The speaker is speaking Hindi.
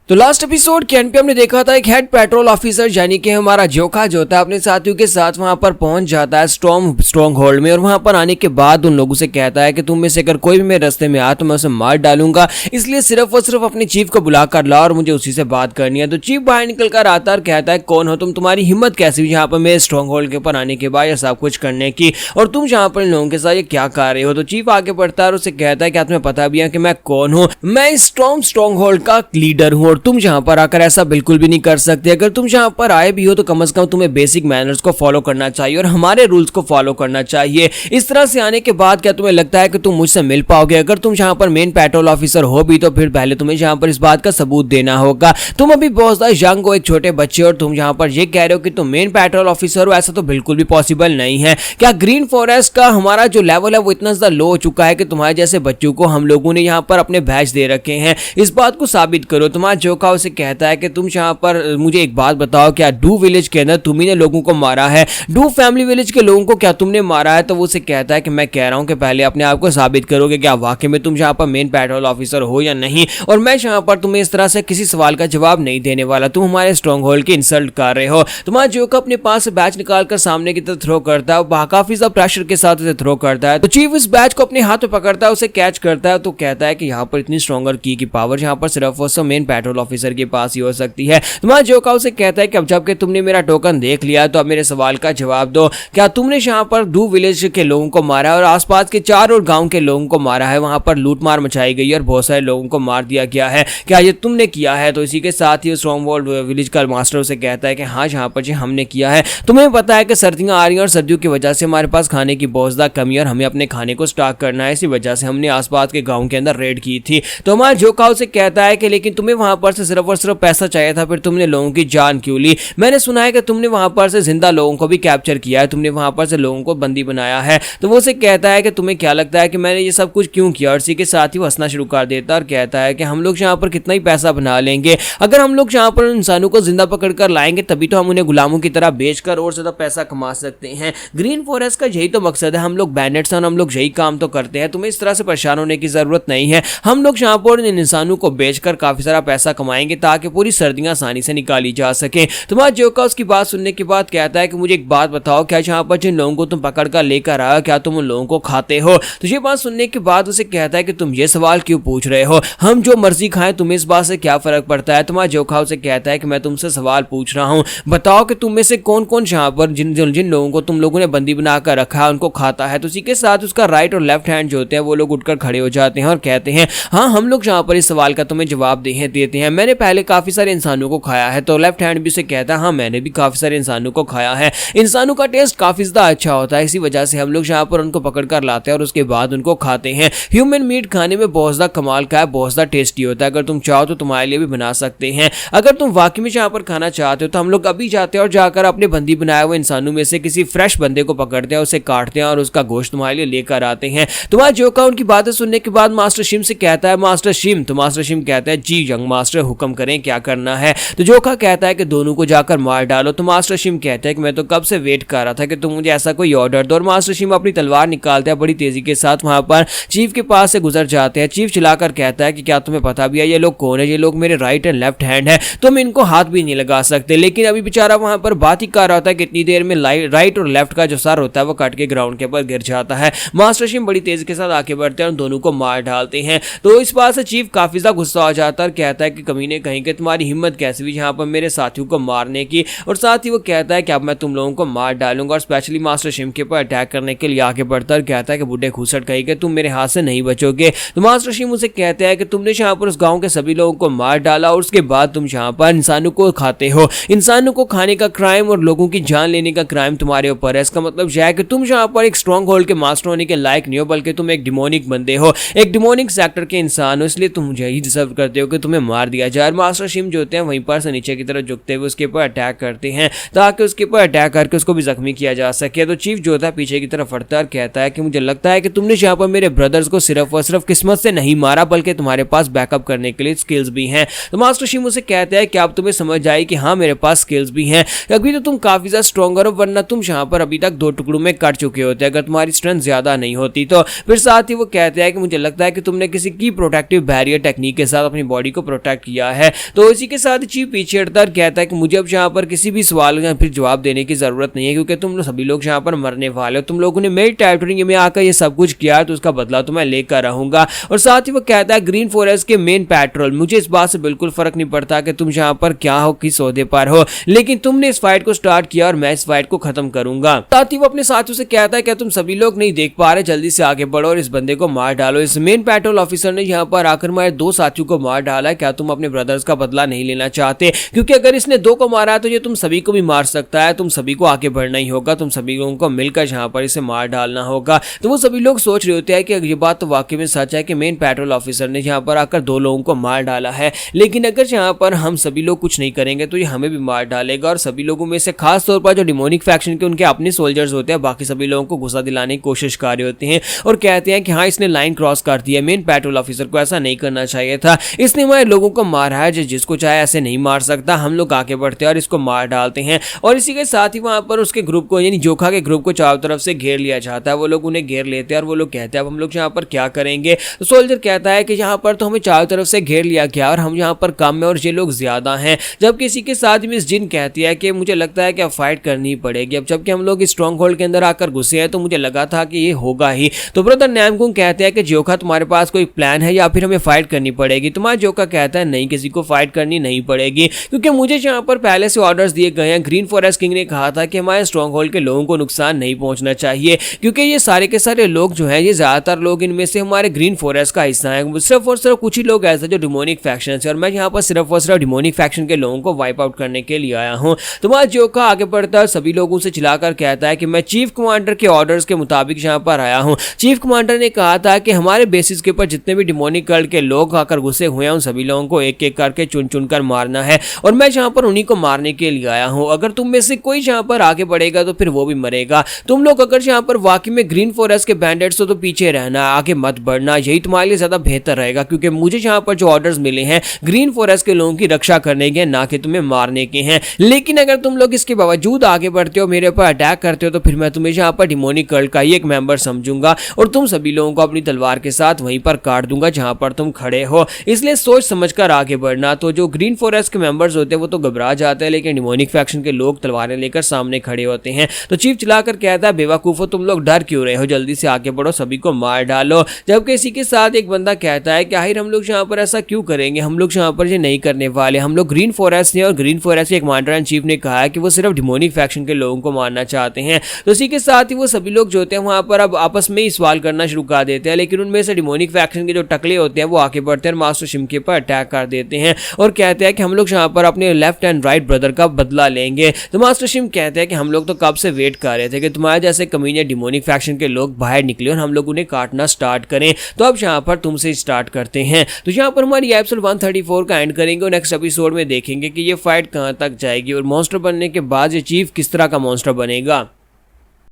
तो लास्ट एपिसोड के एंड पे हमने देखा था एक हेड पेट्रोल ऑफिसर यानी कि हमारा जोखा जो होता है अपने साथियों के साथ वहां पर पहुंच जाता है स्ट्रॉन्ग होल्ड में, और वहां पर आने के बाद उन लोगों से कहता है कि तुम में से अगर कोई भी मेरे रास्ते में आया तो मैं उसे मार डालूंगा, इसलिए सिर्फ और सिर्फ अपने चीफ को बुला कर ला और मुझे उसी से बात करनी है। तो चीफ बाहर निकल कर आता है, कहता है कौन हो तुम, तुम्हारी हिम्मत कैसी हुई यहाँ पर मेरे स्ट्रॉन्ग होल्ड के ऊपर आने के बाद यह सब कुछ करने की, और तुम यहाँ पर इन लोगों के साथ ये क्या कर रहे हो। तो चीफ आगे बढ़ता है और उसे कहता है कि तुम्हें पता भी है कि मैं कौन हूँ, मैं स्ट्रॉन्ग होल्ड का लीडर हूँ और तुम यहाँ पर आकर ऐसा बिल्कुल भी नहीं कर सकते। अगर तुम यहाँ पर आए भी हो तो कम से कम तुम्हें बेसिक मैनर्स को फॉलो करना चाहिए और हमारे रूल्स को फॉलो करना चाहिए। इस तरह से आने के बाद क्या तुम्हें लगता है कि तुम मुझसे मिल पाओगे? अगर तुम यहाँ पर मेन पेट्रोल ऑफिसर हो भी तो फिर पहले तुम्हें यहाँ पर इस बात का सबूत देना होगा। तुम अभी बहुत ज्यादा यंग हो, एक छोटे बच्चे, और तुम यहाँ पर ये कह रहे हो कि तुम मेन पेट्रोल ऑफिसर हो, ऐसा तो बिल्कुल भी पॉसिबल नहीं है। क्या ग्रीन फॉरेस्ट का हमारा जो लेवल है वो इतना ज्यादा लो हो चुका है कि तुम्हारे जैसे बच्चों को हम लोगों ने यहाँ पर अपने बैच दे रखे हैं? इस बात को साबित करो। तुम्हारा जोखा उसे कहता है कि तुम यहाँ पर मुझे एक बात बताओ, क्या डू विलेज के अंदर तुम ही ने लोगों को मारा है? डू फैमिली विलेज के लोगों को क्या तुमने मारा है? तो वो उसे कहता है कि मैं कह रहा हूं कि पहले अपने आप को साबित करोगे क्या वाकई में तुम यहाँ पर मेन पेट्रोल ऑफिसर हो या नहीं, और मैं यहाँ पर तुम्हें इस तरह से किसी सवाल का जवाब नहीं देने वाला। तुम हमारे स्ट्रॉन्ग होल्ड की इंसल्ट कर रहे हो। तुम्हारा जोखा अपने पास से बैच निकालकर सामने की तरफ थ्रो करता है, काफी ज्यादा प्रेशर के साथ उसे थ्रो करता है। तो चीफ इस बैच को अपने हाथ में पकड़ता है, उसे कैच करता है, तो कहता है कि यहाँ पर इतनी स्ट्रॉन्गर की पावर यहाँ पर सिर्फ और मेन पेट्रोल ऑफिसर के पास ही हो सकती है। तुम्हारा जोखा उसे कहता है कि अब जबकि तुमने मेरा टोकन देख लिया तो अब मेरे सवाल का जवाब दो, क्या तुमने यहाँ पर डू विलेज के लोगों को मारा है और आसपास के 4 और गांव के लोगों को मारा है? वहां पर लूटमार मचाई गई और बहुत सारे लोगों को मार दिया गया है, क्या ये तुमने किया है? तो इसी के साथ ही स्ट्रॉन्ग होल्ड विलेज का मास्टर उसे कहता है कि हाँ यहाँ पर जी हमने किया है। तुम्हें पता है कि सर्दियां आ रही हैं और सर्दियों की वजह से हमारे पास खाने की बहुत ज्यादा कमी है और हमें अपने खाने को स्टॉक करना है, इसी वजह से हमने आसपास के गाँव के अंदर रेड की थी। तो हमारा जोखा उसे कहता है कि लेकिन तुम्हें वहां पर से सिर्फ और सिर्फ पैसा चाहिए था, फिर तुमने लोगों की जान क्यों ली? मैंने सुना है कि तुमने वहां पर से जिंदा लोगों को भी कैप्चर किया है, तुमने वहां पर से लोगों को बंदी बनाया है। तो वो उसे कहता है कि तुम्हें क्या लगता है कि मैंने ये सब कुछ क्यों किया? और इसी के साथ ही वो हंसना शुरू कर देता है और कहता है कि हम लोग यहाँ पर कितना ही पैसा बना लेंगे, अगर हम लोग यहाँ पर इंसानों को जिंदा पकड़ कर लाएंगे तभी तो हम उन्हें गुलामों की तरह बेचकर और ज्यादा पैसा कमा सकते हैं। ग्रीन फॉरेस्ट का यही तो मकसद है, हम लोग बैंडिट्स हैं, हम लोग यही काम तो करते हैं, तुम्हें इस तरह से परेशान होने की जरूरत नहीं है। हम लोग यहाँ पर इन इंसानों को बेचकर काफी सारा पैसा कमाएंगे ताकि पूरी सर्दियां आसानी से निकाली जा सके। तुम्हारा जोखा उसकी बात सुनने के बाद कहता है कि मुझे एक बात बताओ, क्या यहाँ पर जिन लोगों को तुम पकड़ कर लेकर आया क्या तुम उन लोगों को खाते हो? तो ये बात सुनने के बाद उसे कहता है कि तुम ये सवाल क्यों पूछ रहे हो, हम जो मर्जी खाएं तुम्हें इस बात से क्या फर्क पड़ता है? तुम्हारा जोखा उसे कहता है कि मैं तुमसे सवाल पूछ रहा हूं, बताओ कि तुम में से कौन कौन यहाँ पर जिन लोगों को तुम लोगों ने बंदी बनाकर रखा है उनको खाता है? तो इसी के साथ उसका राइट और लेफ्ट हैंड जो होते हैं वो लोग उठकर खड़े हो जाते हैं और कहते हैं हाँ हम लोग यहाँ पर इस सवाल का तुम्हें जवाब देते हैं, मैंने पहले काफी सारे इंसानों को खाया है। तो लेफ्ट हैंड भी उसे कहता है हाँ मैंने भी काफी सारे इंसानों को खाया है, इंसानों का टेस्ट काफी ज्यादा अच्छा होता है, इसी वजह से हम लोग यहाँ पर उनको पकड़ कर लाते हैं और उसके बाद उनको खाते हैं। ह्यूमन मीट खाने में बहुत ज्यादा कमाल का है, बहुत ज्यादा टेस्टी होता है, अगर तुम चाहो तो तुम्हारे लिए भी बना सकते हैं। अगर तुम वाकई में यहाँ पर खाना चाहते हो तो हम लोग अभी जाते हैं और जाकर अपने बंदी बनाए हुए इंसानों में से किसी फ्रेश बंदे को पकड़ते हैं, उसे काटते हैं और उसका गोश्त तुम्हारे लिए लेकर आते हैं। तुम्हारा जोखा उनकी बातें सुनने के बाद मास्टर शिम से कहता है मास्टर शिम, तो मास्टर शिम कहता है जी यंग मास्टर हुक्म करें क्या करना है? तो जोखा कहता है कि दोनों को जाकर मार डालो। तो मास्टर शिम कहता है कि मैं तो कब से वेट कर रहा था कि तुम मुझे ऐसा कोई ऑर्डर दो, और मास्टर शिम अपनी तलवार निकालते हैं, बड़ी तेजी के साथ वहां पर चीफ के पास से गुजर जाते हैं। चीफ चिल्लाकर कहता है कि क्या तुम्हें पता भी है ये लोग कौन है? ये लोग मेरे राइट एंड लेफ्ट हैंड है, तुम इनको हाथ भी नहीं लगा सकते। लेकिन अभी बेचारा वहां पर बात ही कर रहा होता है कि इतनी देर में राइट और लेफ्ट का जो सर होता है वो कट के ग्राउंड के ऊपर गिर जाता है। मास्टर शिम बड़ी तेजी के साथ आगे बढ़ते हैं और दोनों को मार डालते हैं। तो इस बात से चीफ काफी ज्यादा गुस्सा हो जाता है और कहता है कि कमीने कहीं कि तुम्हारी हिम्मत कैसी हुई यहाँ पर मेरे साथियों को मारने की, और साथ ही वो कहता है कि अब मैं तुम लोगों को मार डालूंगा, और स्पेशली मास्टर शिम के ऊपर अटैक करने के लिए आगे बढ़ता है और कहता है कि बुढ़े खूसट कहीं कि तुम मेरे हाथ से नहीं बचोगे। तो मास्टर शिम उसे कहते हैं कि तुमने यहाँ पर उस गांव के सभी लोगों को मार डाला और उसके बाद तुम यहाँ पर इंसानों को खाते हो, इंसानों को खाने का क्राइम और लोगों की जान लेने का क्राइम तुम्हारे ऊपर है। इसका मतलब यह है कि तुम यहाँ पर एक स्ट्रॉन्ग होल्ड के मास्टर होने के लायक नहीं हो, बल्कि तुम एक डिमोनिक बंदे हो, एक डिमोनिक सेक्टर के इंसान हो, इसलिए तुम मुझे ही डिजर्व करते हो कि तुम्हें मार दिया जाए। मास्टर शिम जो होते हैं वहीं पर से नीचे की तरफ झुकते हुए उसके ऊपर अटैक करते हैं ताकि उसके ऊपर अटैक करके उसको भी जख्मी किया जा सके। तो चीफ जो होता है पीछे की तरफ हटता है और कहता है कि मुझे लगता है कि तुमने यहाँ पर मेरे ब्रदर्स को सिर्फ और सिर्फ किस्मत से नहीं मारा, बल्कि तुम्हारे पास बैकअप करने के लिए स्किल्स भी हैं। तो मास्टर शिम उसे कहता है कि अब तुम्हें समझ आए कि हाँ मेरे पास स्किल्स भी हैं, अभी तो तुम काफी ज्यादा स्ट्रॉन्गर हो, वरना तुम यहाँ पर अभी तक 2 टुकड़ों में कट चुके होते अगर तुम्हारी स्ट्रेंथ ज्यादा नहीं होती। तो फिर साथ ही वो कहते हैं कि मुझे लगता है कि तुमने किसी की प्रोटेक्टिव बैरियर टेक्निक के साथ अपनी बॉडी को प्रोटेक्ट अटैक किया है। तो इसी के साथ चीफ पीछे हटता और कहता है कि मुझे अब यहाँ पर किसी भी सवाल या फिर जवाब देने की जरूरत नहीं है, क्योंकि तुम लोग सभी लोग यहाँ पर मरने वाले हो। तुम लोगों ने मेरी टेरिटरी में आकर ये सब कुछ किया है, तो उसका बदला तो मैं लेकर रहूंगा। और साथ ही वो कहता है ग्रीन फॉरेस्ट के मेन पेट्रोल, मुझे इस बात से बिल्कुल फर्क नहीं पड़ता कि तुम यहाँ पर क्या हो, किस ओहदे पर हो, लेकिन तुमने इस फाइट को स्टार्ट किया और मैं इस फाइट को खत्म करूंगा। साथ ही वो अपने साथियों से कहता है क्या तुम सभी लोग नहीं देख पा रहे, जल्दी से आगे बढ़ो और इस बंदे को मार डालो। इस मेन पेट्रोल ऑफिसर ने यहाँ पर आकर हमारे 2 साथियों को मार डाला। क्या तुम अपने ब्रदर्स का बदला नहीं लेना चाहते? क्योंकि अगर इसने 2 को मारा है तो ये तुम सभी को भी मार सकता है। तुम सभी को आगे बढ़ना ही होगा, तुम सभी लोगों को मिलकर यहाँ पर इसे मार डालना होगा। तो वो सभी लोग सोच रहे होते हैं कि ये बात तो वाकई में सच है कि मेन पेट्रोल ऑफिसर ने यहाँ पर आकर 2 लोगों को मार डाला है, लेकिन अगर यहाँ पर हम सभी लोग कुछ नहीं करेंगे तो ये हमें भी मार डालेगा। और सभी लोगों में से खास तौर पर जो डिमोनिक फैक्शन के उनके अपने सोल्जर्स होते हैं, बाकी सभी लोगों को गुस्सा दिलाने की कोशिश कर रहे होते हैं और कहते हैं कि हाँ इसने लाइन क्रॉस कर दी है, मेन पेट्रोल ऑफिसर को ऐसा नहीं करना चाहिए था, इसने हमारे लोगों को मारा है, जिसको चाहे ऐसे नहीं मार सकता। हम लोग आगे बढ़ते हैं और इसको मार डालते हैं। और इसी के साथ ही वहां पर उसके ग्रुप को यानी जोखा के ग्रुप को चारों तरफ से घेर लिया जाता है। वो लोग उन्हें घेर लेते हैं और वो लोग कहते हैं अब हम लोग यहाँ पर क्या करेंगे। तो सोल्जर कहता है कि यहाँ पर तो हमें चारों तरफ से घेर लिया गया और हम यहाँ पर कम है और ये लोग ज्यादा हैं। जबकि इसी के साथ मिस जिन कहती है कि मुझे लगता है कि अब फाइट करनी पड़ेगी। अब जबकि हम लोग स्ट्रॉन्ग होल्ड के अंदर आकर घुसे हैं तो मुझे लगा था कि ये होगा ही। तो ब्रदर नैमकुंग कहते हैं कि जोखा तुम्हारे पास कोई प्लान है या फिर हमें फाइट करनी पड़ेगी? तुम्हारा जोखा कहता है नहीं, किसी को फाइट करनी नहीं पड़ेगी, क्योंकि मुझे यहाँ पर पहले से ऑर्डर्स दिए गए हैं। ग्रीन फॉरेस्ट किंग ने कहा था कि हमारे स्ट्रॉन्ग होल्ड के लोगों को नुकसान नहीं पहुंचना चाहिए, क्योंकि ये सारे के सारे लोग जो हैं ये ज्यादातर लोग इनमें से हमारे ग्रीन फॉरेस्ट का हिस्सा है। सिर्फ और सिर्फ कुछ ही लोग ऐसे जो डिमोनिक फैक्शन है और मैं यहाँ पर सिर्फ और सिर्फ डिमोनिक फैक्शन के लोगों को वाइप आउट करने के लिए आया हूँ। तुम्हारा जोखा आगे बढ़ता है, सभी लोगों से चिल्लाकर कहता है कि मैं चीफ कमांडर के ऑर्डर्स के मुताबिक यहाँ पर आया हूँ। चीफ कमांडर ने कहा था कि हमारे बेसिस के ऊपर जितने भी डिमोनिक कल्ट के लोग आकर घुसे हुए हैं उन सभी लोगों को एक एक करके चुन चुन कर मारना है और मैं यहाँ पर उन्हीं को मारने के लिए आया हूँ। अगर तुम में से कोई यहाँ पर आगे बढ़ेगा तो फिर वो भी मरेगा। तुम लोग अगर यहाँ पर वाकई में ग्रीन फॉरेस्ट के बैंडेट्स हो तो पीछे रहना, आगे मत बढ़ना, यही तुम्हारे लिए ज्यादा बेहतर रहेगा, क्योंकि मुझे यहाँ पर जो ऑर्डर्स मिले हैं ग्रीन फॉरेस्ट के लोगों की रक्षा करने के, ना कि तुम्हें मारने के हैं। लेकिन अगर तुम लोग इसके बावजूद आगे बढ़ते हो, मेरे ऊपर अटैक करते हो, तो फिर मैं तुम्हें यहाँ पर डिमोनिक कल्ट का ही एक मेंबर समझूंगा और तुम सभी लोगों को अपनी तलवार के साथ वहीं पर काट दूंगा जहां पर तुम खड़े हो। इसलिए सोच समझकर आगे बढ़ना। तो जो ग्रीन फॉरेस्ट के मेंबर्स होते हैं वो तो घबरा जाते हैं, लेकिन डिमोनिक फैक्शन के लोग तलवारें लेकर सामने खड़े होते हैं। तो चीफ चिल्लाकर कहता है बेवकूफो, तुम लोग डर क्यों रहे हो, जल्दी से आगे बढ़ो, सभी को मार डालो। जबकि इसी के साथ एक बंदा कहता है कि आखिर हम लोग यहाँ पर ऐसा क्यों करेंगे, हम लोग यहाँ पर ये नहीं करने वाले, हम लोग ग्रीन फॉरेस्ट हैं और ग्रीन फॉरेस्ट के कमांडर एंड चीफ ने कहा है कि वो सिर्फ डिमोनिक फैक्शन के लोगों को मारना चाहते हैं। तो इसी के साथ ही वो सभी लोग जो होते हैं वहां पर अब आपस में ही सवाल करना शुरू कर देते हैं, लेकिन उनमें से डिमोनिक फैक्शन के जो टकले होते हैं वो आगे बढ़ते हैं और मास्टर शिम के पर अटैक कर देते हैं और कहते हैं कि हम लोग यहाँ पर अपने लेफ्ट एंड राइट ब्रदर का बदला लेंगे। तो मास्टर शिम कहते हैं कि हम लोग तो कब से वेट कर रहे थे कि तुम्हारे जैसे कमीने डिमोनिक फैक्शन के लोग बाहर निकले और हम लोग उन्हें काटना स्टार्ट करें, तो अब यहाँ पर तुमसे स्टार्ट करते हैं। तो यहाँ पर हमारी एपिसोड 134 का एंड करेंगे और नेक्स्ट एपिसोड में देखेंगे कि ये फाइट कहाँ तक जाएगी और मॉन्स्टर बनने के बाद ये चीफ किस तरह का मॉन्स्टर बनेगा।